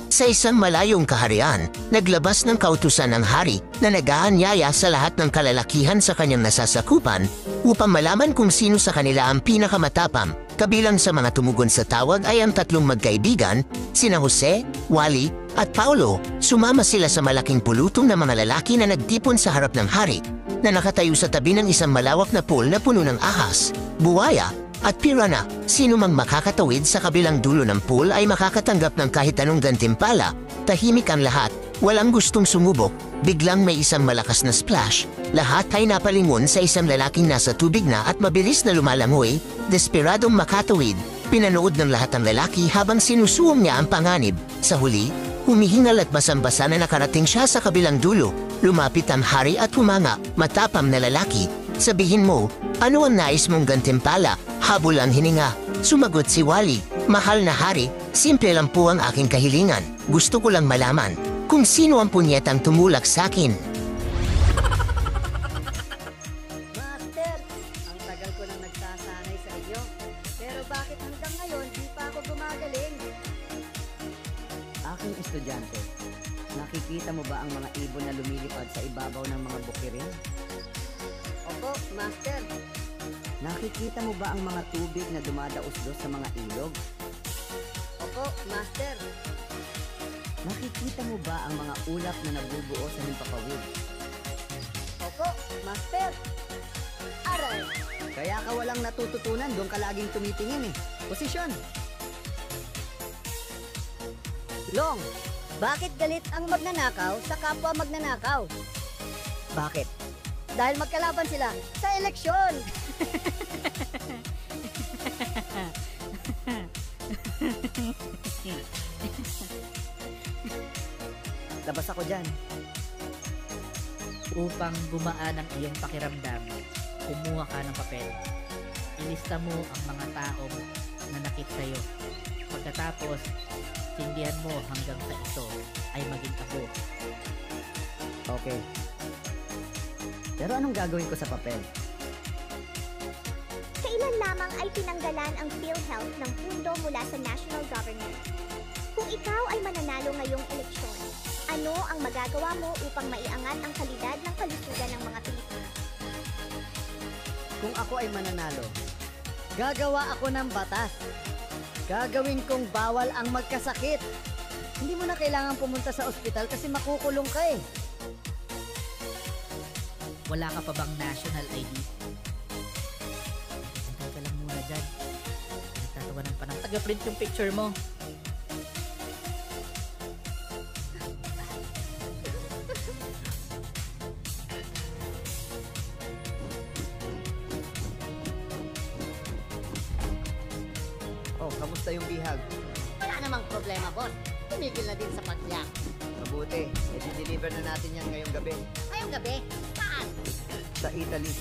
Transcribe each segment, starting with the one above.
Sa isang malayong kaharian, naglabas ng kautusan ng hari na nag-aanyaya sa lahat ng kalalakihan sa kanyang nasasakupan upang malaman kung sino sa kanila ang pinakamatapang. Kabilang sa mga tumugon sa tawag ay ang tatlong magkaibigan, sina Jose, Wally, at Paulo. Sumama sila sa malaking pulutong na mga lalaki na nagtipon sa harap ng hari, na nakatayo sa tabi ng isang malawak na pool na puno ng ahas, buwaya, at piranha. Sino mang makakatawid sa kabilang dulo ng pool ay makakatanggap ng kahit anong gantimpala. Tahimik ang lahat, walang gustong sumubok. Biglang may isang malakas na splash. Lahat ay napalingon sa isang lalaking nasa tubig na at mabilis na lumalangoy, desperadong makatawid. Pinanood ng lahat ang lalaki habang sinusuong niya ang panganib. Sa huli, humihingal at basang-basa na nakarating siya sa kabilang dulo. Lumapit ang hari at humanga, matapang na lalaki. Sabihin mo, ano ang nais mong gantimpala? Habol ang hininga. Sumagot si Wally, mahal na hari, simple lang po ang aking kahilingan. Gusto ko lang malaman kung sino ang punyetang tumulak sa akin. Master, ang tagal ko nang nagsasanay sa inyo. Pero bakit hanggang ngayon di pa ako gumagaling? Aking estudyante, nakikita mo ba ang mga ibon na lumilipad sa ibabaw ng mga bukirin? Opo, Master. Nakikita mo ba ang mga tubig na dumadaos-dos sa mga ilog? Opo, Master. Nakikita mo ba ang mga ulap na nabubuo sa himpapawid? Opo, Master. Aray! Kaya ka walang natututunan, doon ka laging tumitingin eh. Posisyon! Long, bakit galit ang magnanakaw sa kapwa magnanakaw? Bakit? Dahil magkalaban sila sa eleksyon! Labas ako dyan. Upang gumaan ang iyong pakiramdam, kumuha ka ng papel. Ilista mo ang mga taong nanakit sa'yo. Pagkatapos, tindihan mo hanggang sa ito ay maging abo. Okay. Pero anong gagawin ko sa papel? Kailan lamang ay tinanggalan ang PhilHealth ng pundo mula sa national government? Kung ikaw ay mananalo ngayong eleksyon, ano ang magagawa mo upang maiangat ang kalidad ng kalusugan ng mga Pilipino? Kung ako ay mananalo, gagawa ako ng batas. Gagawin kong bawal ang magkasakit. Hindi mo na kailangan pumunta sa ospital kasi makukulong ka eh. Wala ka pa bang national ID? Hintay ka lang muna dyan. Nagtatawanan pa ng taga-print yung picture mo. Oh, kamusta yung bihag? Wala namang problema, boss. Tumigil na din sa pagtiyak. Mabuti, i-deliver na natin yan ngayong gabi. Ngayong gabi, saan? Sa Italy.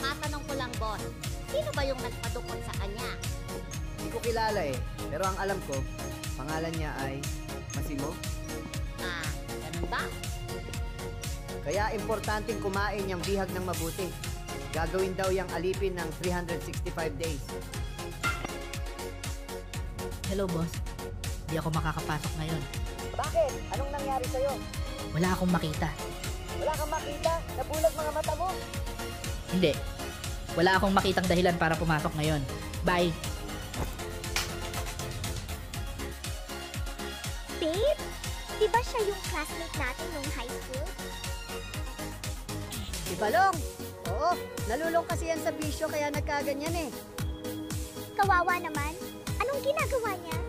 Matanong ko lang, boss. Sino ba yung nagpadukot sa kanya? Hindi ko kilala eh, pero ang alam ko, pangalan niya ay Massimo. Ah, ganun ba? Kaya importanteng kumain yung bihag ng mabuti. Gagawin daw yung alipin ng 365 days. Hello, boss. Di ako makakapasok ngayon. Bakit? Anong nangyari sa'yo? Wala akong makita. Wala kang makita? Nabulag mga mata mo? Hindi. Wala akong makitang dahilan para pumasok ngayon. Bye. Babe, di ba siya yung classmate natin nung high school? Si Balong. Oo, nalulong kasi yan sa bisyo kaya nagkaganyan eh. Kawawa naman. Anong ginagawa niya?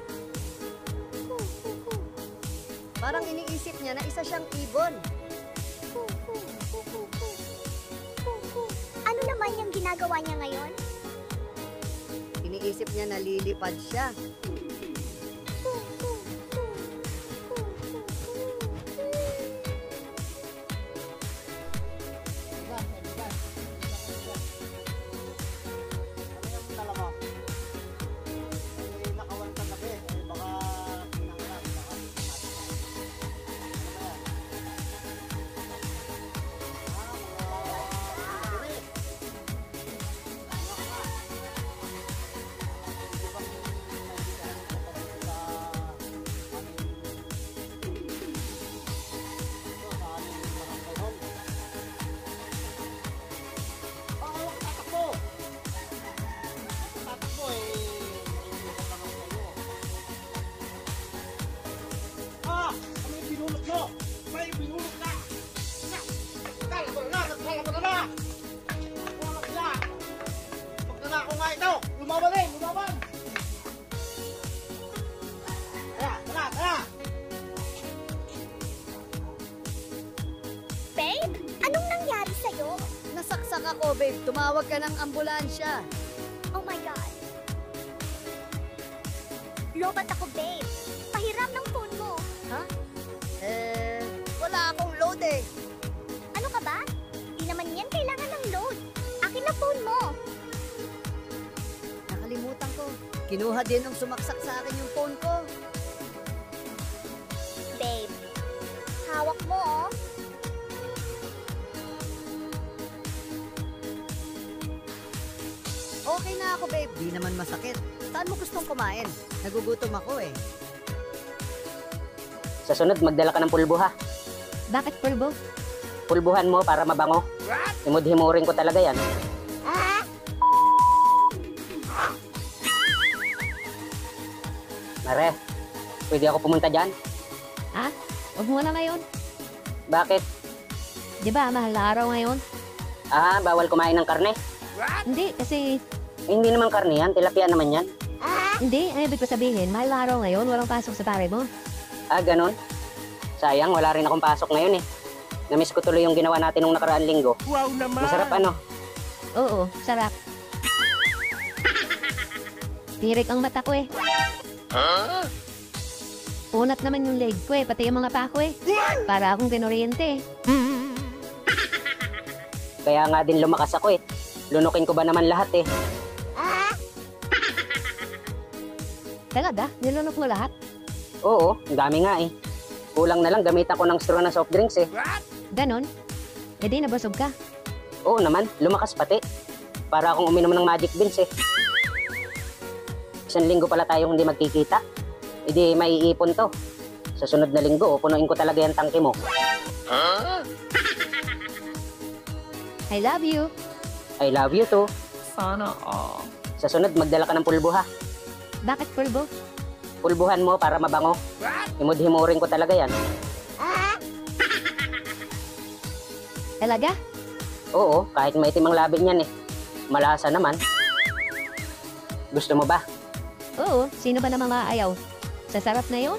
Parang iniisip niya na isa siyang ibon. Ano naman yung ginagawa niya ngayon? Iniisip niya na lilipad siya. ito! Lumaban eh! Lumaban! Tara! Tara! Tara! Babe, anong nangyari sa'yo? Nasaksak ako, babe. Tumawag ka ng ambulansya. Oh my God. Lobat ako, babe. Pahiram ng phone mo. Wala akong load eh. Ano ka ba? Di naman yan kailangan ng load. Akin na phone mo. Nakalimutan ko. Kinuha din ng sumaksak sa akin yung phone ko. Babe, hawak mo, oh. Okay na ako, babe. Di naman masakit. Saan mo gustong kumain? Nagugutom ako eh. Sa sunod, magdala ka ng pulbo ha. Bakit pulbo? Pulbuhan mo para mabango. Himud-himurin ko talaga yan. Mare, pwede ako pumunta dyan? Ha? Huwag mo na ngayon. Bakit? Di ba, mahal na araw ngayon? Ah, bawal kumain ng karne? Hindi, kasi... Eh, hindi naman karne yan, tilapia naman yan. Hindi, ang ibig ko sabihin, mahal na araw ngayon, walang pasok sa pare mo. Ah, ganun? Sayang, wala rin akong pasok ngayon eh. Namiss ko tuloy yung ginawa natin nung nakaraan linggo. Wow naman! Masarap ano? Oo, sarap. Tirik ang mata ko eh. Punat naman yung leg ko eh, pati yung mga pa ko eh. Para akong kinoriente eh. Kaya nga din lumakas ako eh. Lunukin ko ba naman lahat eh? Talaga? Nilunok mo lahat? Oo, ang dami nga eh. Kulang na lang gamitan ko ng straw na soft drinks eh. Ganon? E di nabusog ka. Oo naman, lumakas pati. Para akong uminom ng magic beans eh. Isang linggo pala tayong hindi magkikita. Hindi maiipon to. Sa sunod na linggo, punuin ko talaga yung tangke mo. I love you. I love you too. Sana all. Sa sunod, magdala ka ng pulbo ha. Bakit pulbo? Pulbuhan mo para mabango. Himud-himurin ko talaga yan. Talaga? Oo, kahit maitim ang labi niyan eh. Malasa naman. Gusto mo ba? Oo, sino ba namang maayaw? Sa sarap na yun?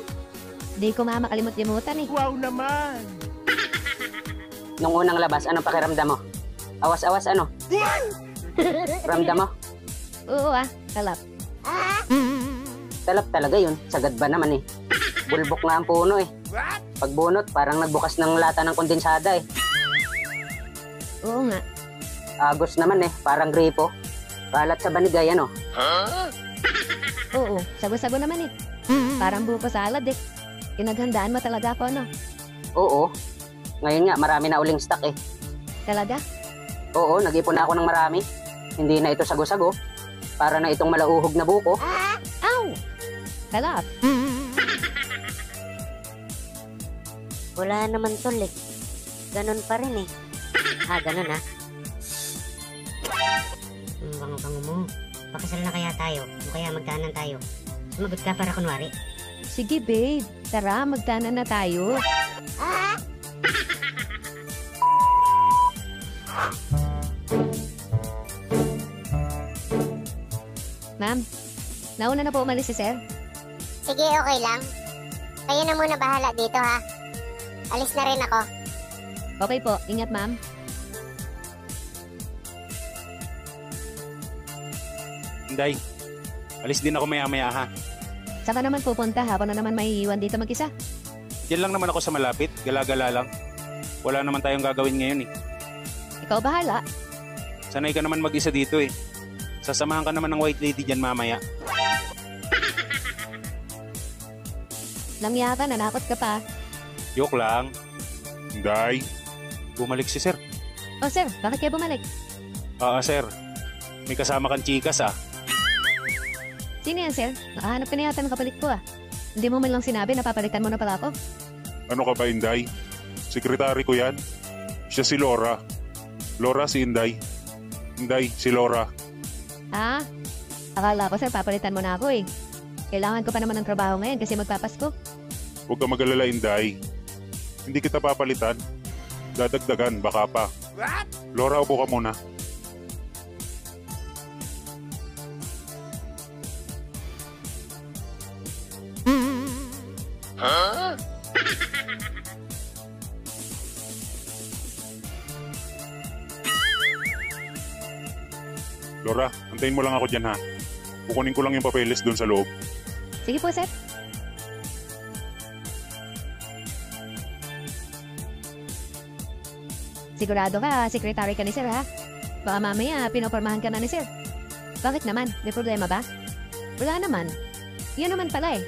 Di ko makalimut-limutan eh. Wow naman! Nung unang labas, anong pakiramdam mo? Awas-awas ano? Ramdam mo? Oo kalap. Talap talaga yun. Sagad ba naman eh. Bulbok nga ang puno eh. Pagbunot, parang nagbukas ng lata ng kondensada eh. Oo nga. Agos naman eh, parang gripo. Kalat sa banigay ano. Oo, sago-sago naman eh. Parang buko salad eh. Pinaghandaan mo talaga ako ano? Oo. Ngayon nga, marami na uling stock eh. Talaga? Oo, nag-ipon na ako ng marami. Hindi na ito sago-sago. Para na itong malauhog na buko. Ow! Kalap. Wala naman tol eh. Ganon pa rin eh. Ganon ah. Bango-bango mo. Pakasal na kaya tayo. O kaya magdaanan tayo. Sumagot ka para kunwari. Sige babe, tara magtanan na tayo. Ma'am, nauna na po umalis si sir. Sige, okay lang. Kayo na muna bahala dito ha. Alis na rin ako. Okay po, ingat ma'am. Inday, alis din ako maya-maya ha. Saan ka naman pupunta? Hapon na naman maiiwan dito mag-isa. Diyan lang naman ako sa malapit, gala-gala lang. Wala naman tayong gagawin ngayon eh. Ikaw bahala. Sanay ka naman mag-isa dito eh. Sasamahan ka naman ng white lady dyan mamaya. Lang yata, nanakot ka pa. Joke lang. Inday, bumalik si sir. Oh sir, bakit kayo bumalik? Sir. May kasama kang chikas ah. Sino yan sir? Nakahanap ka na yata ng kapalit ko ah. Hindi mo man lang sinabi na papalitan mo na pala ako. Ano ka ba, Inday? Sekretary ko yan. Siya si Laura. Laura si Inday. Inday, si Laura. Ah, akala ko sir papalitan mo na ako eh. Kailangan ko pa naman ng trabaho ngayon kasi magpapasko. Huwag ka mag-alala, Inday. Hindi kita papalitan. Dadagdagan, baka pa. Laura, upo ka muna. Laura, antayin mo lang ako dyan ha. Kukunin ko lang yung papeles doon sa loob. Sige po, sir. Sigurado ka, secretary ka ni sir, ha? Baka mamaya, pinopormahan ka na ni sir. Bakit naman? May problema ba? Wala naman. Yun naman pala eh.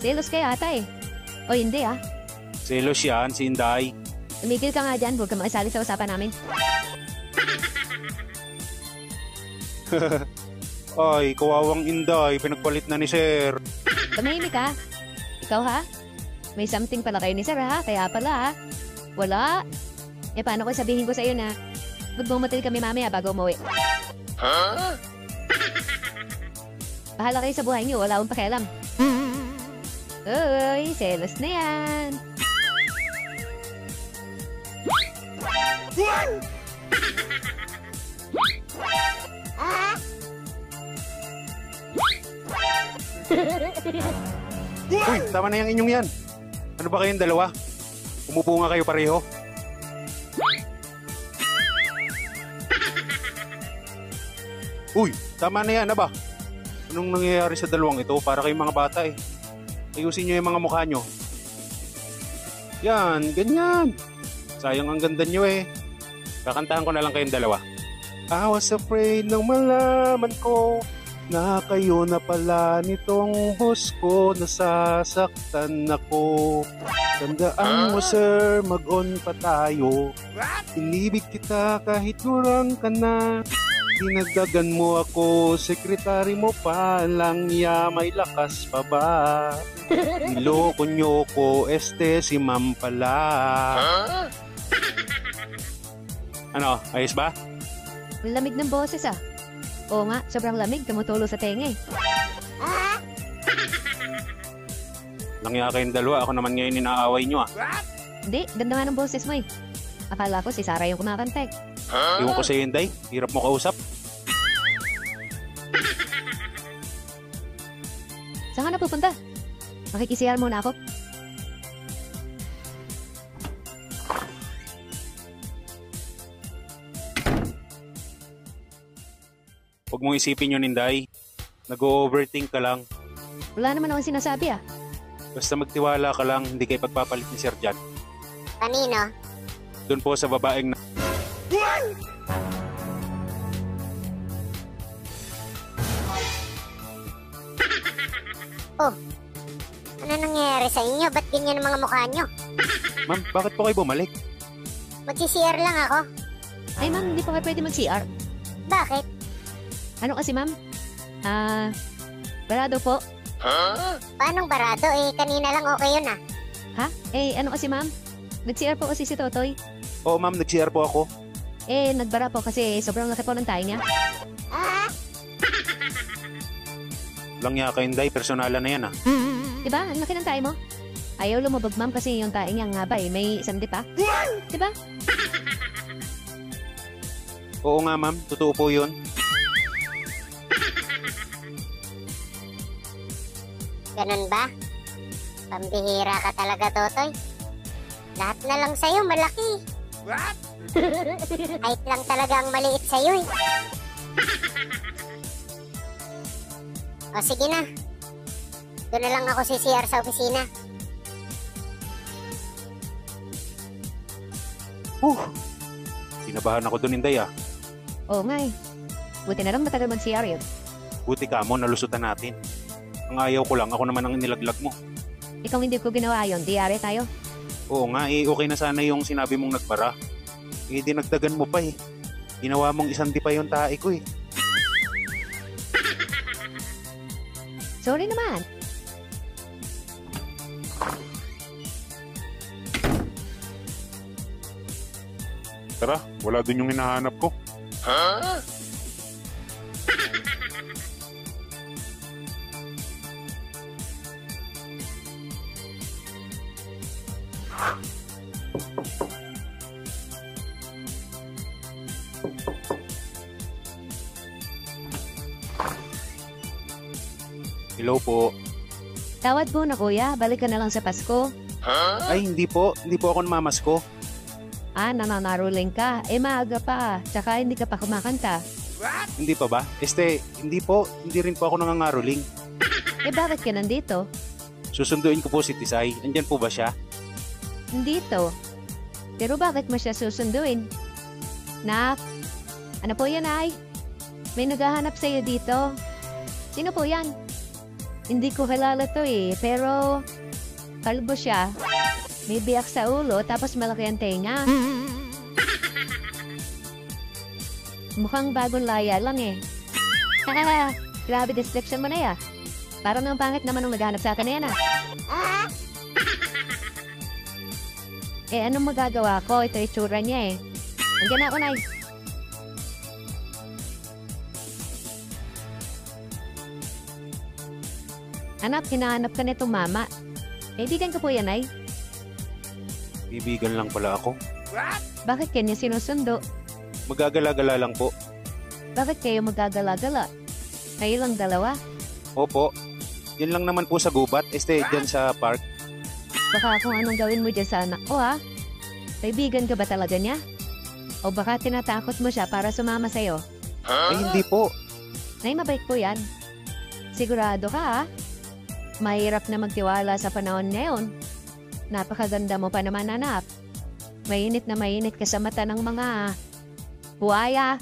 Selos kayo ata eh. O hindi ah. Selos yan, si Inday. Tumigil ka nga dyan, huwag ka makisali sa usapan namin. Ay, kawawang Inday, pinagpalit na ni Sir. Tumahimik ka. Ikaw ha? May something pala kayo ni sir ha? Kaya pala ha? Wala. Eh paano ko sabihin ko sa iyo na magbumatil kami mamaya bago umuwi? Bahala kayo sa buhay niyo, wala akong pakialam. Uy, selos na yan. Uy, tama na yung inyong yan. Ano ba kayong dalawa? Umupo nga kayo pareho. Uy, tama na yan, ba? Anong nangyayari sa dalawang ito? Para kayong mga bata eh. Ayusin nyo yung mga mukha nyo. Yan, ganyan. Sayang ang ganda nyo eh. Kakantahan ko na lang kayong dalawa. I was afraid nang malaman ko na kayo na pala nitong boss ko, nasasaktan ako. Tandaan mo sir, mag-on pa tayo. Inibig kita kahit kurang ka na. Dinagdagan mo ako, sekretary mo pa lang ya, may lakas pa ba? Niloko nyo ko, si ma'am pala. Ano, ayos ba? Lamig ng boses ah. Oo nga, sobrang lamig, tumutulo sa tenga eh. Langya kayong dalawa, ako naman ngayon inaaway nyo ah. Hindi, ganda nga ng boses mo eh. Akala ko si Sarah yung kumakanta eh. Iwan ko sa'yo, Inday. Hirap mo kausap. Saan ka na pupunta? Makikisiyar muna ako. Huwag mong isipin yun, Inday. Nag-overthink ka lang. Wala naman akong sinasabi ah. Basta magtiwala ka lang, hindi kayo pagpapalit ni Sir Jan. Kanino? Doon po sa babaeng na... Oh, ano nangyayari sa inyo? Ba't ganyan ang mga mukha nyo? Ma'am, bakit po kayo bumalik? Magsi-CR lang ako. Ay ma'am, hindi pa kayo pwede mag-CR. Bakit? Ano kasi ma'am? Barado po. Paanong barado? Eh, kanina lang okay yun ah. Ha? Eh, ano kasi ma'am? Nag-CR po kasi si Totoy. Oo ma'am, nag-CR po ako. Eh, nagbara po kasi sobrang laki po ng tayo niya. Langya ka, Inday. Personalan na yan ah. Diba? Ang laki ng tayo mo. Ayaw lumabag ma'am kasi yung tayo niya nga ba eh. May isang dip ah. Diba? Oo nga ma'am, totoo po yun. Ganun ba? Pambihira ka talaga, Totoy. Lahat na lang sa'yo, malaki. What? Height lang talaga ang maliit sa'yo eh. O sige na. Doon na lang ako si CR sa opisina. Kinabahan ako doon, Inday ah. Oo nga eh. Buti na lang matagal mag-CR yun. Buti ka mo, nalusutan natin. Ang ayaw ko lang, ako naman ang nilaglag mo. Ikaw hindi ko ginawa yun. Diyari tayo. Oo nga, eh okay na sana yung sinabi mong nagbara. Eh dinagdagan mo pa eh. Ginawa mong isang di pa yung tae ko eh. Sorry naman. Tara, wala din yung hinahanap ko. Hello po. Tawad mo na kuya, balik ka na lang sa Pasko. Ay, hindi po. Hindi po ako namamasko. Nananaruling ka. Maaga pa. Tsaka hindi ka pa kumakanta. Hindi pa ba? Hindi po. Hindi rin po ako nangangaroling. Bakit ka nandito? Susunduin ko po si Tisay. Andyan po ba siya? Nandito. Pero bakit mo siya susunduin? Nak, ano po yan ay? May naghahanap sa'yo dito. Sino po yan? Hindi ko kilala to pero kalbo siya. May biyak sa ulo tapos malaki ang tenga. Mukhang bagong laya lang Grabe description mo na Parang ang pangit naman nung naghanap sa akin na yan anong magagawa ko? Ito itsura niya Andiyan na ako, Nay. Anak, hinahanap ka nitong mama. Kaibigan ka po yan, Nay? Bibigan lang pala ako. Bakit kanya sinusundo? Magagala-gala lang po. Bakit kayo magagala-gala? Kayo lang dalawa? Opo. Yan lang naman po sa gubat. Dyan sa park. Baka kung anong gawin mo dyan sa anak ko, Kaibigan ka ba talaga niya? O baka tinatakot mo siya para sumama sa'yo? Hindi po. Nay, mabait po yan. Sigurado ka, Mahirap na magtiwala sa panahon ngayon. Napakaganda mo pa naman, anak. Mainit na mainit ka sa mata ng mga buhaya.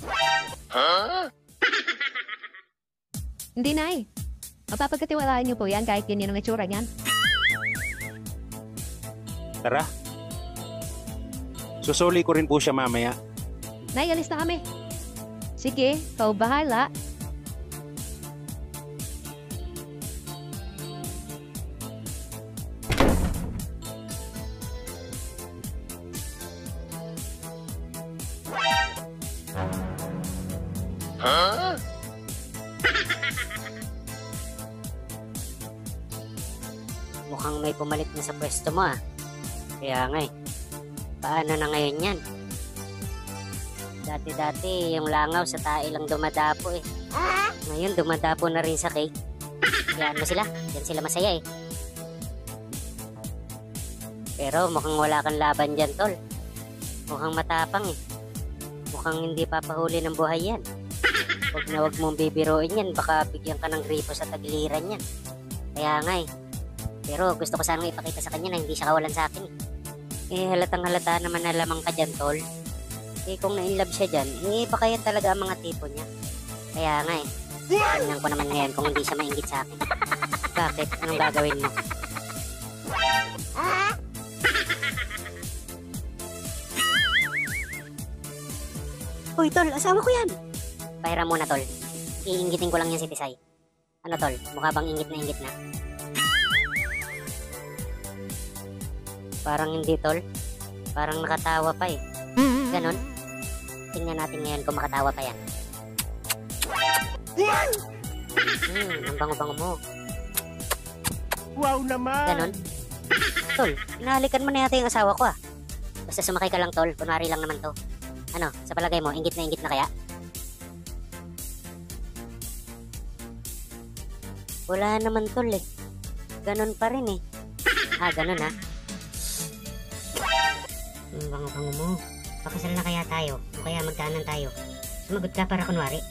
Hindi, Nay. Mapapagkatiwalaan niyo po yan kahit ganyan ang itsura niyan. Tara. Susuli ko rin po siya mamaya. Nay, alis na kami. Sige, kau bahala. Mukhang may pumalit na sa pwesto mo Kaya nga paano na ngayon yan? Dati-dati yung langaw sa tae lang dumadapo Ngayon dumadapo na rin sa cake. Hayaan mo sila, yan sila masaya Pero mukhang wala kang laban dyan, tol. Mukhang matapang Mukhang hindi papahuli ng buhay yan. Huwag mong bibiruin yan, baka bigyan ka ng gripo sa tagiliran yan. Kaya nga Pero gusto ko sanang ipakita sa kanya na hindi siya kawalan sa akin halatang halata naman na lamang ka dyan, tol. Kung na-inlove siya dyan, baka yan talaga ang mga tipo niya. Kaya nga tingnan ko naman ngayon kung hindi siya mainggit sa akin. Bakit? Anong gagawin mo? Uy, tol, asawa ko yan. Pahiram muna, tol. Iinggitin ko lang yan si Tisay. Ano, tol? Mukha bang inggit na? Parang hindi, tol. Parang nakatawa pa Ganon. Tingnan natin ngayon kung makatawa pa yan. Ang bango-bango mo. Wow naman! Ganon. Tol, inahalikan mo na yata yung asawa ko Basta sumakay ka lang, tol. Kunwari lang naman to. Ano, sa palagay mo, inggit na kaya? Wala naman, tol Ganon pa rin ganon Ang bango-bango mo. Pakasal na kaya tayo? O kaya magtanan tayo? Sumagot ka para kunwari.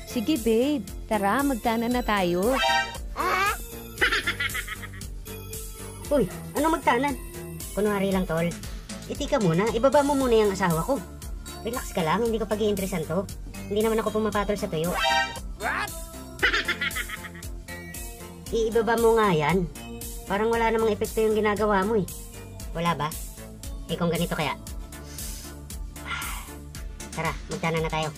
Sige, babe. Tara, magtanan na tayo. Uy, ano magtanan? Kunwari lang, tol. Iti ka muna. Ibaba mo muna yung asawa ko. Relax ka lang. Hindi ko pag-iimpresan to. Hindi naman ako pumapatol sa tuyo. What? Iibaba mo nga yan. Parang wala namang epekto yung ginagawa mo Wala ba? Kung ganito kaya. Tara, magtanan na tayo.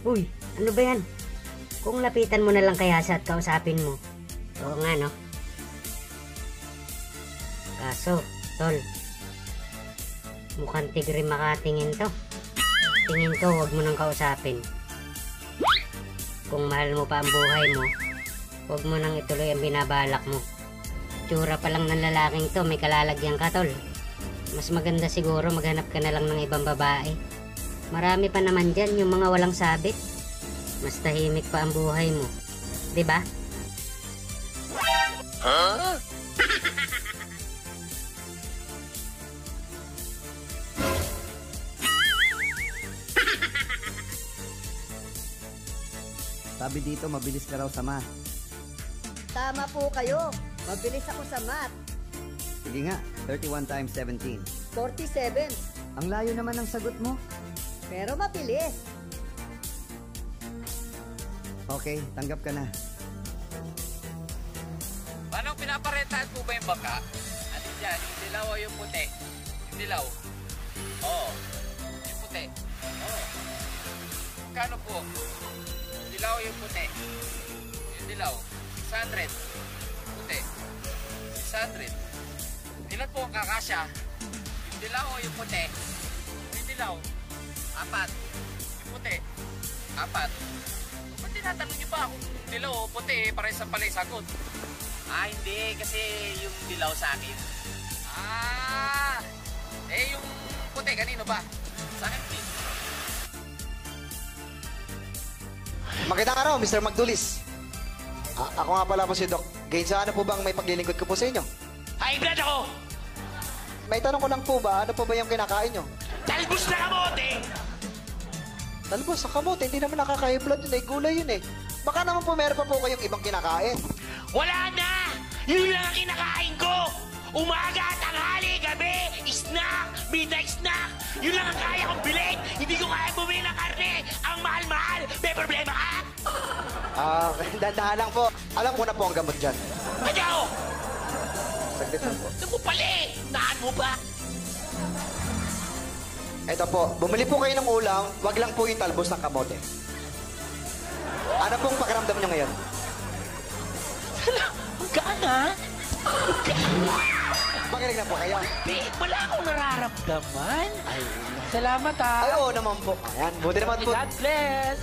Uy, ano ba yan? Kung lapitan mo na lang kaya siya at kausapin mo. Oo nga, no? Kaso, tol, mukhang tigre makatingin to. Tingin ko, huwag mo nang kausapin. Kung mahal mo pa ang buhay mo, huwag mo nang ituloy ang binabalak mo. Tsura pa lang ng lalaking to, may kalalagyan ka, tol. Mas maganda siguro maghanap ka na lang ng ibang babae. Marami pa naman dyan yung mga walang sabit. Mas tahimik pa ang buhay mo. di ba? Sabi dito, mabilis ka raw sa math. Tama po kayo. Mabilis ako sa math. Sige nga, 31 times 17. 47. Ang layo naman ng sagot mo. Pero mabilis. Okay, tanggap ka na. Paano pinaparentahan po ba yung bangka? Ano dyan? Yung dilaw o yung puti? Yung dilaw? Oo. Yung puti? Oo. Kano po? Yung dilaw o yung puti? Yung dilaw? 600. Puti? 600. Ilan po ang kakasya? Yung dilaw o yung puti? Yung dilaw? 4. Yung puti? 4. Ba't tinatanong niyo ba kung dilaw o puti? Parehas ang pala yung sagot. Hindi. Kasi yung dilaw sa akin. Yung puti, kanino ba? Sa akin, please. Magandang araw, Mr. Magdulis. Ako nga pala po si Doc. Gainsa, ano po bang may paglilingkod ko po sa inyo? High blood ako! May tanong ko lang po ba, ano po ba yung kinakain nyo? Talbos na kamote! Talbos sa kamote, hindi naman nakaka-high blood yun eh. Gulay yun eh. Baka naman po meron pa po kayong ibang kinakain. Wala na! Yun lang ang kinakain ko! Umaga, tanghali, gabi, snack, midnight snack! Yun lang ang kaya kong bilhin! Hindi ko kaya bumili ng karne! Ang mahal-mahal! May problema ka? Dandahan lang po. Alam ko na po ang gamot dyan. Kaya Saglit lang po. Naku pala eh! Naan mo ba? Eto po, bumili po kayo ng ulam, wag lang po yung talbos ng kamote. Ano pong pakiramdam nyo ngayon? Ang gaan ha? Makinig na po kayo. Wala akong nararamdaman. Salamat ha. Ay, oo naman po. Ayan, buti naman po. God bless.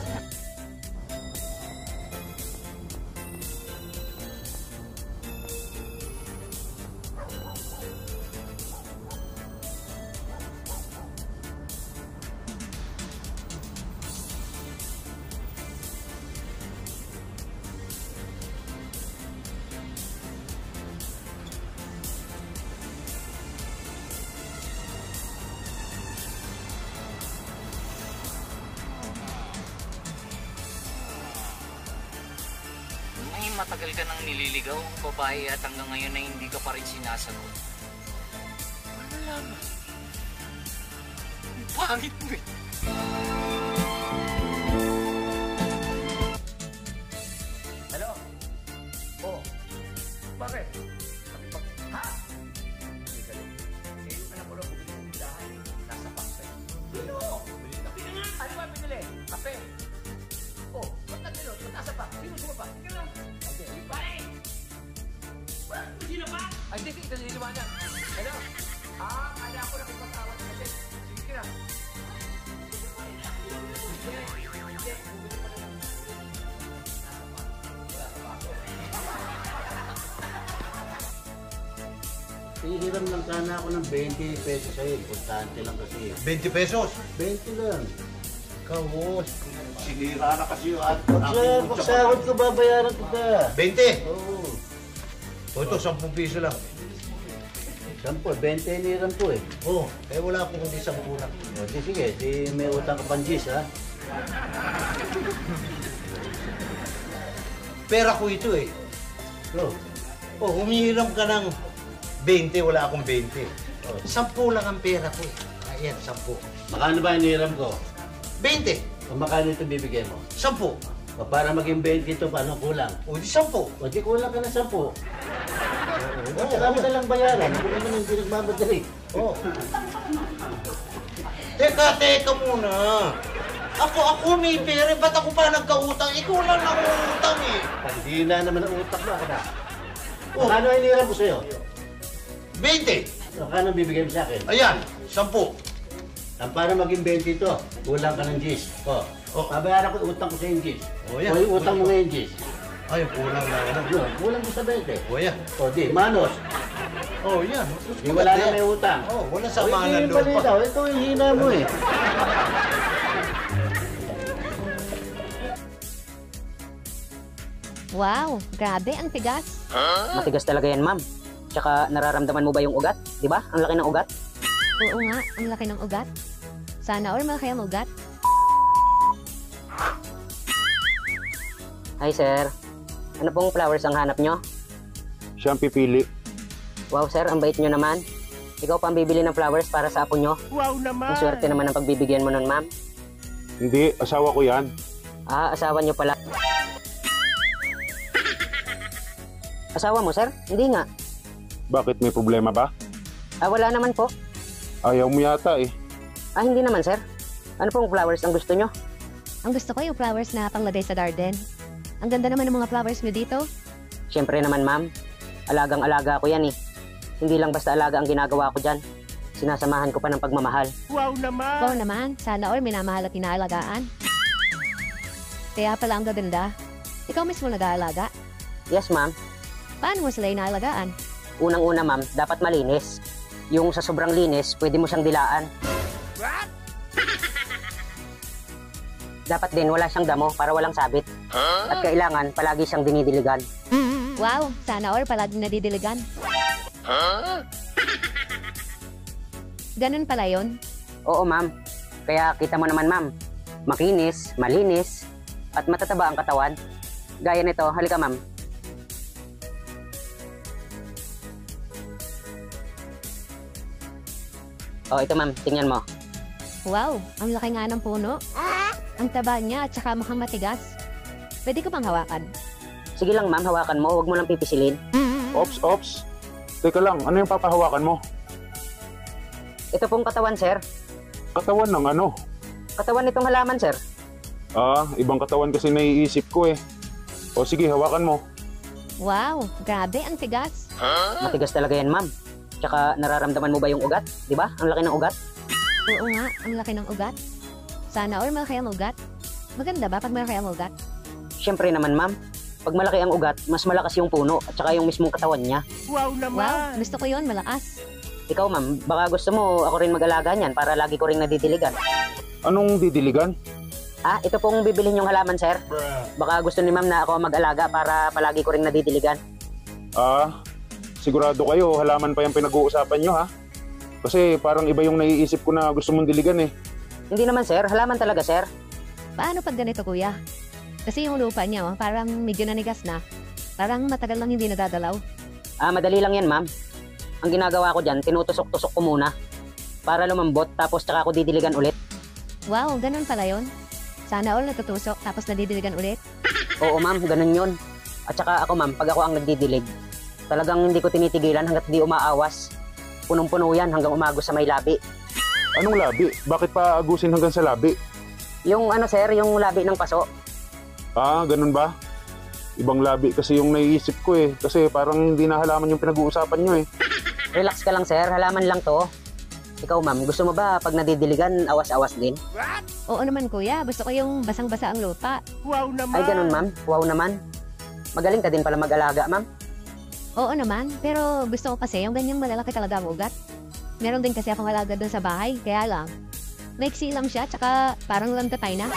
Matagal ka nang nililigaw ang babae at hanggang ngayon na hindi ka pa rin sinasagot. Ano naman? Ang pangit mo eh. Hello? Oh. Bakit? Ha? Eh, yung anak ko lang bumili ng tindahan eh. Nasa paksay. Ano? Bumili na kape. Ano ba binili? Kape. Oh, ba't nandito? Ba't nasa pa? Sino sumapa? Ikaw lang. Pare! Sino ba? Ay, hindi. Ito niliwanag. Hello? Kala ko nakipag-awat kasi. Sige na. Hihiram lang sana ako ng 20 pesos sa'yo. Importante lang kasi. 20 pesos? 20 lang. Kawos. Sinira na kasi yung ato. Pagsahod ko, babayaran kita. 20? Oo. O ito, 10 piso lang. 10, 20 hiniram ko eh. Oo, eh wala akong kundi 10 lang. O, di sige, di may utang ka pang G's, ha? Pera ko ito eh. So, humihiram ka ng 20, wala akong 20. 10 lang ang pera ko eh. Ayan, 10. Makano ba hiniram ko? 20. O makano ito bibigay mo? 10. O para maging 20 ito, paano kulang? O di 10. O di kulang ka ng 10. Tsaka mo na lang bayaran. Ako naman hindi nagmamadali. Oo. Teka muna. Ako may pera. Ba't ako pa nagkautang? Ikaw lang nangutang eh. Hindi na naman ang utak mo. Makano hiniram ko sa'yo? 20. O kano bibigay mo sa akin? Ayan, 10. Para maging 20 ito, kulang ka ng G's. Babayaran ko utang ko sa yung G's. O yan. O yung utang mo ngayon G's. Ay, kulang na ano. Kulang ko sa 20. O yan. O di, manos. O yan. Di wala na may utang. Wala sa mga loob pa. Ito yung hina mo eh. Wow, grabe, ang tigas. Matigas talaga yan, ma'am. Tsaka nararamdaman mo ba yung ugat? Di ba? Ang laki ng ugat. Oo nga, ang laki ng ugat. Sana all malaki ang ugat. Hi, sir. Ano pong flowers ang hanap nyo? Siya ang pipili. Wow, sir, ang bait nyo naman. Ikaw pa ang bibili ng flowers para sa apo nyo. Wow naman! Ang swerte naman ang pagbibigyan mo nun, ma'am. Hindi, asawa ko yan. Ah, asawa nyo pala. Asawa mo, sir? Hindi nga. Bakit, may problema ba? Ah, wala naman po. Ayaw mo yata eh. Ah, hindi naman, sir. Ano pong flowers ang gusto nyo? Ang gusto ko yung flowers na panglagay sa garden. Ang ganda naman ng mga flowers mo dito. Siyempre naman, ma'am. Alagang-alaga ko yan eh. Hindi lang basta alaga ang ginagawa ko dyan. Sinasamahan ko pa ng pagmamahal. Wow naman! Wow naman, sana all minamahal at inaalagaan. Kaya pala ang gaganda. Ikaw mismo nag-aalaga. Yes, ma'am. Paano mo sila inaalagaan? Unang-una, ma'am, dapat malinis. Yung sa sobrang linis, pwede mo siyang dilaan. What? Dapat din wala siyang damo para walang sabit. At kailangan palagi siyang dinidiligan. Wow, sana all palaging nadidiligan. Ganun pala yun? Oo, ma'am. Kaya kita mo naman, ma'am. Makinis, malinis, at matataba ang katawan. Gaya nito, halika, ma'am. Oh, ito, ma'am. Tingnan mo. Wow, ang laki nga ng puno. Ang taba niya at saka mukhang matigas. Pwede ko bang hawakan? Sige lang, ma'am. Hawakan mo. Huwag mo lang pipisilin. Ops. Teka lang, ano yung papahawakan mo? Ito pong katawan, sir. Katawan ng ano? Katawan nitong halaman, sir. Ah, ibang katawan kasi naiisip ko eh. O sige, hawakan mo. Wow, grabe ang tigas. Matigas talaga yan, ma'am. Tsaka nararamdaman mo ba yung ugat? Di ba? Ang laki ng ugat. Oo nga, ang laki ng ugat. Sana all malaki ang ugat. Maganda ba pag malaki ang ugat? Siyempre naman, ma'am. Pag malaki ang ugat, mas malakas yung puno at saka yung mismong katawan niya. Wow naman! Wow, gusto ko yun, malakas. Ikaw, ma'am, baka gusto mo ako rin mag-alaga niyan para lagi ko rin nadidiligan. Anong didiligan? Ah, ito pong bibilhin yung halaman, sir. Baka gusto ni ma'am na ako mag-alaga para palagi ko rin nadidiligan. Ah, sigurado kayo, halaman pa yung pinag-uusapan nyo ha? Kasi parang iba yung naiisip ko na gusto mong diligan eh. Hindi naman, sir. Halaman talaga, sir. Paano pag ganito, kuya? Kasi yung lupa niya, parang medyo nanigas na. Parang matagal lang hindi nadadalaw. Ah, madali lang yan, ma'am. Ang ginagawa ko dyan, tinutusok-tusok ko muna. Para lumambot, tapos tsaka ako didiligan ulit. Wow, ganun pala yun. Sana all natutusok, tapos nadidiligan ulit. Oo, ma'am, ganun yun. At saka ako, ma'am, pag ako ang nagdidilig, talagang hindi ko tinitigilan hanggat di umaawas. Punong-puno yan hanggang umagos sa may labi. Anong labi? Bakit pa agusin hanggang sa labi? Yung ano, sir, yung labi ng paso. Ah, ganun ba? Ibang labi kasi yung naiisip ko eh. Kasi parang hindi na halaman yung pinag-uusapan nyo eh. Relax ka lang, sir. Halaman lang to. Ikaw, ma'am, gusto mo ba pag nadidiligan, awas-awas din? Oo naman, kuya. Gusto ko yung basang-basa ang lupa. Wow naman! Ay, ganun, ma'am. Wow naman. Magaling ka din pala mag-alaga, ma'am. Oo naman, pero gusto ko kasi yung ganyang malalaki talaga ang ugat. Meron din kasi akong alaga doon sa bahay, kaya lang. Maiksi lang siya, tsaka parang lantatay na.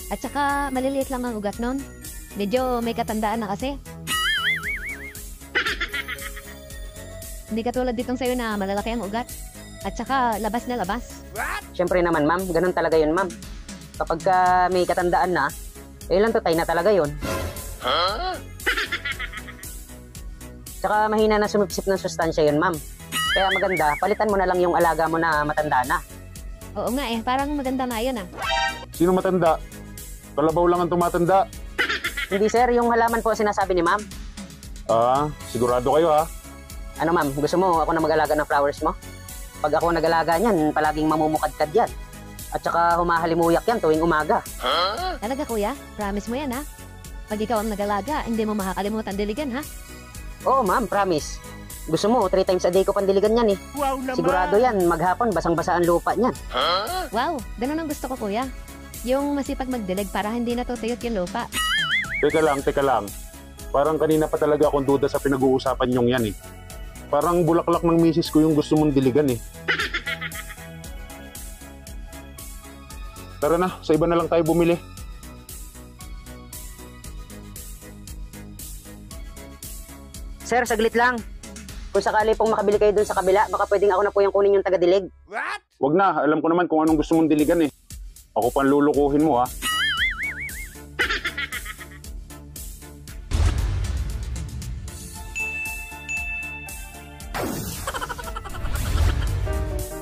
At saka maliliit lang ang ugat nun. Medyo may katandaan na kasi. Hindi katulad ditong sa'yo na malalaki ang ugat. At saka labas na labas. Siyempre naman, ma'am. Ganun talaga yun, ma'am. Kapag may katandaan na, lantatay na talaga yun. Tsaka mahina na sumipsip ng sustansya yun, ma'am. Kaya maganda, palitan mo na lang yung alaga mo na matanda na. Oo nga eh, parang maganda na yun ah. Sino matanda? Kalabaw lang ang tumatanda. Hindi, sir, yung halaman po sinasabi ni ma'am. Ah, sigurado kayo ha? Ano, ma'am, gusto mo ako na mag-alaga ng flowers mo? Pag ako nag-alaga niyan, palaging mamumukadkad yan. At saka humahalimuyak yan tuwing umaga. Talaga kuya, promise mo yan ha? Pag ikaw ang nag-alaga, hindi mo makakalimutan diligan ha? Oo, ma'am, promise. Gusto mo, 3 times a day ko pandiligan yan eh. Wow naman! Sigurado yan, maghapon, basang-basa ang lupa niyan. Wow, ganun ang gusto ko kuya. Yung masipag magdilig para hindi natutuyot yung lupa. Teka lang. Parang kanina pa talaga akong duda sa pinag-uusapan nyong yan eh. Parang bulaklak ng misis ko yung gusto mong diligan eh. Tara na, sa iba na lang tayo bumili. Sir, saglit lang. Kung sakali pong makabili kayo dun sa kabila, baka pwedeng ako na po yung kunin yung taga-dilig. Wag na, alam ko naman kung anong gusto mong diligan eh. Ako pang lulukuhin mo ha.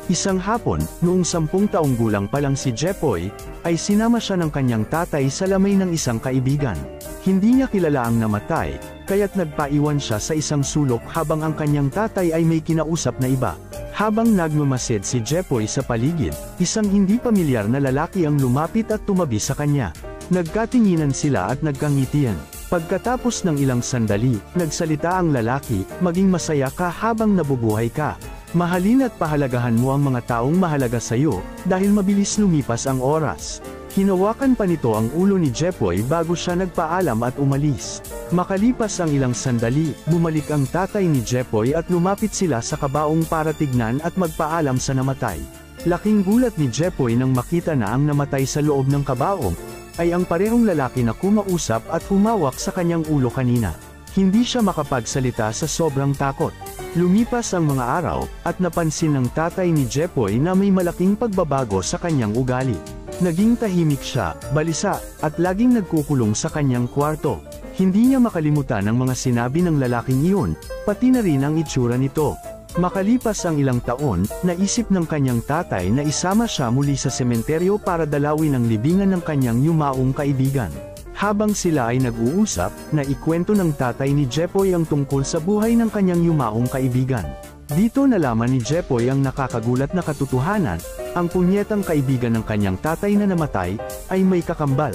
Isang hapon, noong 10 taong gulang pa lang si Jepoy, ay sinama siya ng kanyang tatay sa lamay ng isang kaibigan. Hindi niya kilala ang namatay, kaya't nagpaiwan siya sa isang sulok habang ang kanyang tatay ay may kinausap na iba. Habang nagmamasid si Jepoy sa paligid, isang hindi pamilyar na lalaki ang lumapit at tumabi sa kanya. Nagkatinginan sila at nagkangitian. Pagkatapos ng ilang sandali, nagsalita ang lalaki, maging masaya ka habang nabubuhay ka. Mahalin at pahalagahan mo ang mga taong mahalaga sa iyo, dahil mabilis lumipas ang oras. Hinawakan pa nito ang ulo ni Jepoy bago siya nagpaalam at umalis. Makalipas ang ilang sandali, bumalik ang tatay ni Jepoy at lumapit sila sa kabaong para tignan at magpaalam sa namatay. Laking gulat ni Jepoy nang makita na ang namatay sa loob ng kabaong, ay ang parehong lalaki na kumausap at humawak sa kanyang ulo kanina. Hindi siya makapagsalita sa sobrang takot. Lumipas ang mga araw, at napansin ng tatay ni Jepoy na may malaking pagbabago sa kanyang ugali. Naging tahimik siya, balisa, at laging nagkukulong sa kanyang kwarto. Hindi niya makalimutan ang mga sinabi ng lalaking iyon, pati na rin ang itsura nito. Makalipas ang ilang taon, naisip ng kanyang tatay na isama siya muli sa sementeryo para dalawin ang libingan ng kanyang yumaong kaibigan. Habang sila ay nag-uusap, naikwento ng tatay ni Jepoy ang tungkol sa buhay ng kanyang yumaong kaibigan. Dito nalaman ni Jepoy ang nakakagulat na katotohanan, ang punyetang kaibigan ng kanyang tatay na namatay, ay may kakambal.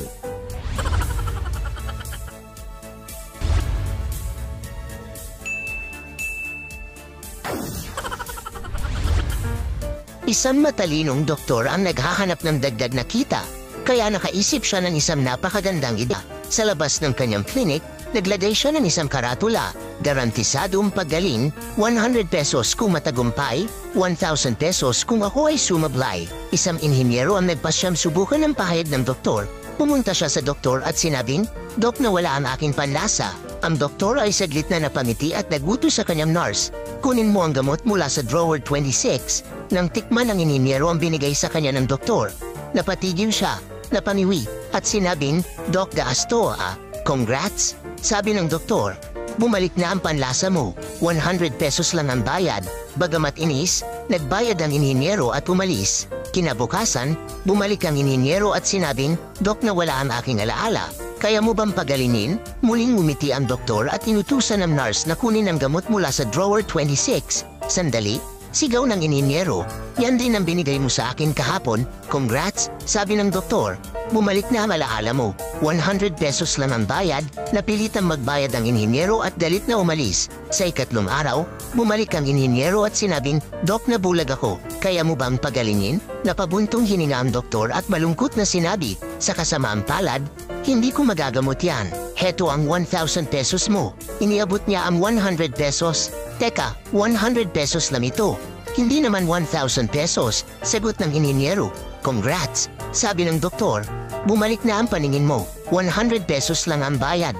Isang matalinong doktor ang naghahanap ng dagdag na kita. Kaya nakaisip siya ng isang napakagandang ida. Sa labas ng kanyang klinik, naglagay siya ng isang karatula. Garantisadong paggaling, 100 pesos kung matagumpay, 1,000 pesos kung ako ay sumablay. Isang inhinyero ang nagpasyam subukan ng pahayag ng doktor. Pumunta siya sa doktor at sinabing, "Dok, nawala ang aking panlasa." Ang doktor ay saglit na napangiti at nagutos sa kanyang nurse, "Kunin mo ang gamot mula sa drawer 26. Nang tikman ng inhinyero ang binigay sa kanya ng doktor, napatigil siya, napangiwi, at sinabing, "Doc, gaas to ah. Congrats." Sabi ng doktor, "Bumalik na ang panlasa mo, 100 pesos lang ang bayad." Bagamat inis, nagbayad ang inhinyero at umalis. Kinabukasan, bumalik ang inhinyero at sinabing, "Doc, nawala ang aking alaala. Kaya mo bang pagalinin?" Muling ngumiti ang doktor at inutusan ng nurse na kunin ang gamot mula sa drawer 26. Sandali, sigaw ng inhinyero, "Yan din ang binigay mo sa akin kahapon. Congrats," sabi ng doktor. Bumalik na ang alaala mo, 100 pesos lang ang bayad. Napilitang magbayad ang inhinyero at galit na umalis. Sa ikatlong araw, bumalik ang inhinyero at sinabing, "Dok, nabulag ako. Kaya mo bang pagalingin?" Napabuntong hininga ang doktor at malungkot na sinabi, "Sa kasamaang palad, hindi ko magagamot yan. Heto ang 1,000 pesos mo." Iniabot niya ang 100 pesos. "Teka, 100 pesos lang ito. Hindi naman 1,000 pesos, sagot ng inhinyero. "Congrats," sabi ng doktor. "Bumalik na ang paningin mo, 100 pesos lang ang bayad."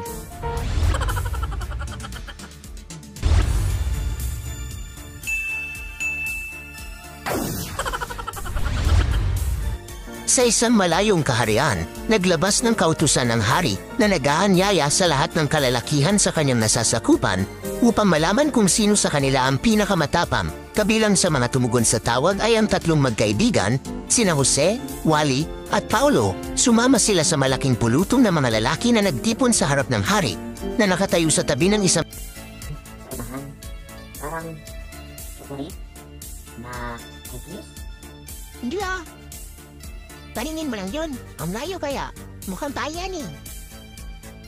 Sa isang malayong kaharian, naglabas ng kautusan ng hari na nag-aanyaya sa lahat ng kalalakihan sa kanyang nasasakupan upang malaman kung sino sa kanila ang pinakamatapang. Kabilang sa mga tumugon sa tawag ay ang tatlong magkaibigan, sina Jose, Wally, at Paulo. Sumama sila sa malaking pulutong na mga lalaki na nagtipon sa harap ng hari, na nakatayo sa tabi ng isang... Parang chocolate na cookies? Hindi ah. Paningin mo lang yun. Ang layo kaya. Mukhang bayan eh.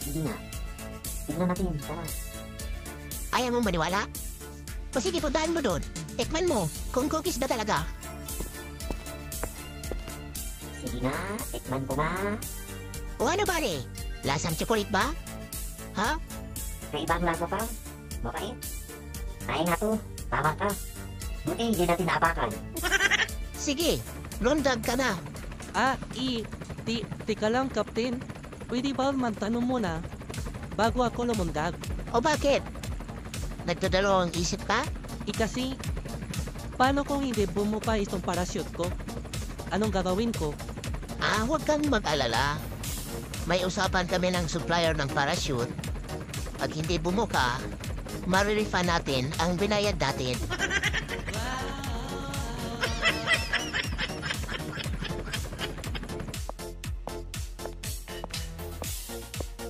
Hindi na. Tignan natin, tara. Ayaw mong maniwala? O sige, puntahan mo doon. Tikman mo kung cookies ba talaga. Sige na, tikman ko na. O ano pare? Lasang chocolate ba? Ha? May ibang lasa pa. Mabait. Kaya nga to. Tama ka. Buti hindi natin naapakan. Sige, rondag ka na. Tika lang, Captain. Pwede ba magtanong muna bago ako lumundag? O bakit? Nagdadalawang isip ka? Kasi, paano kung hindi bumuka itong parachute ko? Anong gagawin ko? Huwag kang mag-alala. May usapan kami ng supplier ng parachute. Pag hindi bumuka, marirefund natin ang binayad natin.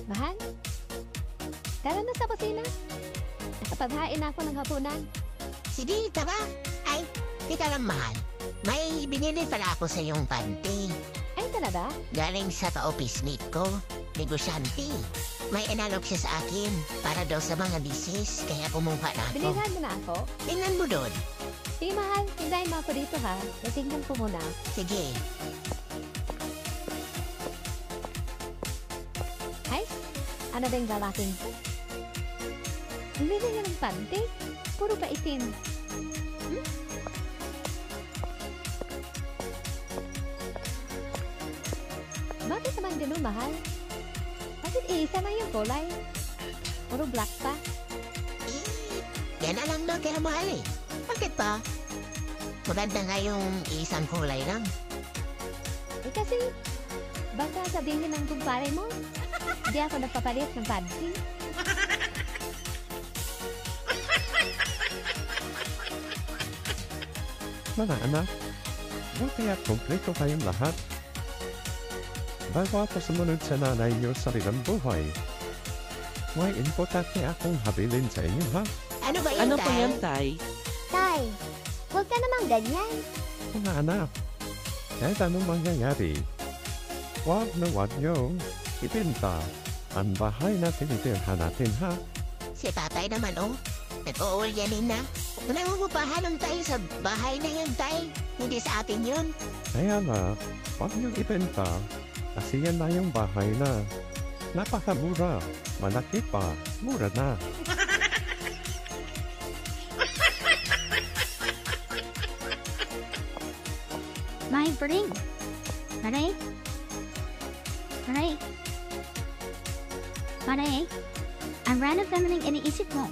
Mahal? Tara na sa kusina. Nakapaghain ako ng hapunan. Sige, tara. Ay, teka lang, mahal. May binili pala ako sa iyong panty. Ay, talaga? Galing sa ka-office mate ko, negosyante. May inalok siya sa akin para daw sa mga disease, kaya kumuha na ako. Bilhan mo na ako? Tingnan mo doon. Sige, mahal. Tindahin mo ako dito, ha? Natingnan ko muna. Sige. Ay, ano ba yung lalaking ko? Bumili niya ng panty? Puro pa itim. Bakit naman ganun, mahal? Bakit isa na yung kulay? Puro black pa. Yan alam na kaya mahal eh. Bakit pa? Maganda nga yung isang kulay lang. Kasi, baka sabihin ng kumpare mo, hindi ako nagpapalit ng panty. Mga anak, buti at kompleto kayong lahat. Bago ako sumunod sa nanay niyo sa rilang buhay, may importante akong habilin sa inyo, ha? Ano ba Ano po yan, Tay? Tay, huwag ka namang ganyan. Mga anak, kahit anong mangyayari, wag na wag niyong ibenta ang bahay na tinitirhan natin, ha? Si tatay naman, oh. Nag-uulyanin na. Nangungupahan tayo sa bahay na yun, tay. Hindi sa atin yun. Kaya nga, wag niyong ibenta kasi yan na yung bahay na. Napakamura, malaki pa, mura na. My brain. Maray? Maray? Maray? Ang random feminine iniisip mo.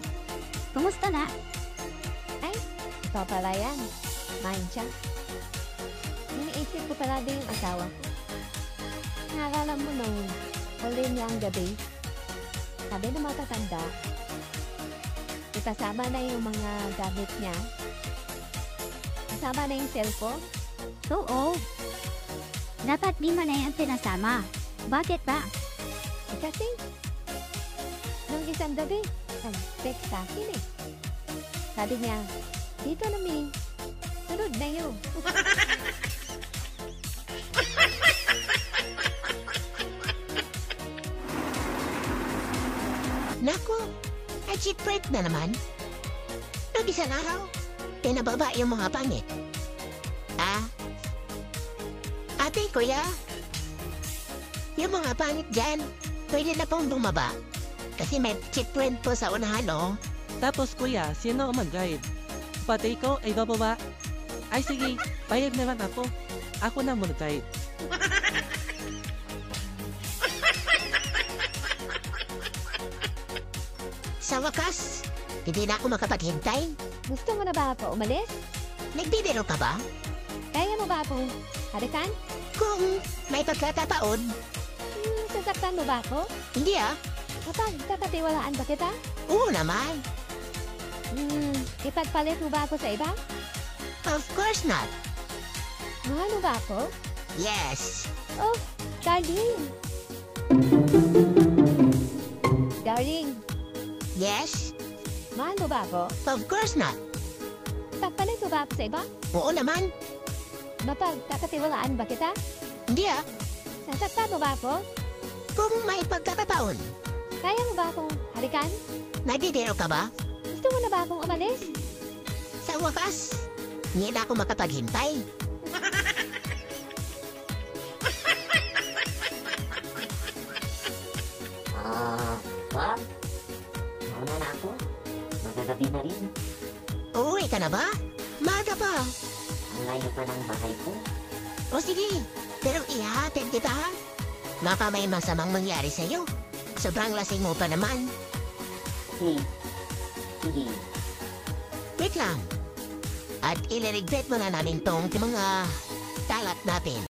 Kumusta na? Ay, ito pala yan. Mine siya. Iniisip ko pala din yung asawa ko. Nakakala mo nung huli niya ang gabi. Sabi ng matatanda, itasama na yung mga gamit niya. Kasama na yung cellphone. Oo. Dapat di mo na yan pinasama. Bakit ba? Kasi, nung isang gabi, nag-text sa akin eh. Sabi niya, dito na mi, sunod na yun. Naku, ay cheap break na naman. Nung isang araw, pinababa yung mga pangit. Ate, kuya, yung mga pangit dyan, pwede na pong bumaba. Kasi may cheap rent po sa unahan, oh. Tapos kuya, sino ang mag-guide? Pati ko ay bababa? Ay sige, payag naman ako. Ako na mag-guide. Sa wakas, hindi na ako makapaghintay. Gusto mo na ba ako umalis? Nagbibiro ka ba? Kaya mo ba akong harikan? Kung may pagkataon. Sasaktan mo ba ako? Hindi ah. Kapag kakatiwalaan ba kita? Oo naman. Ipagpalit mo ba ako sa iba? Of course not. Mahal mo ba ako? Yes. Oh, darling. Darling. Yes. Mahal mo ba ako? Of course not. Ipagpalit mo ba ako sa iba? Oo naman. Mapagkakatiwalaan ba kita? Hindi ah. Sasaktan mo ba ako? Kung may pagkakataon. Kaya mo ba akong halikan? Nagdidero ka ba? Gusto mo na ba akong umalis? Sa wakas, hindi na ako makapaghintay. Bob? Mauna na ako. Magagabi na rin. Uuwi ka na ba? Maga pa. Ang layo pa ng bahay ko. O sige, pero ihahatid kita ha. Baka may masamang mangyari sa'yo. Sobrang lasing mo pa naman. Wait lang. At ililigpit muna namin tong mga kalat natin.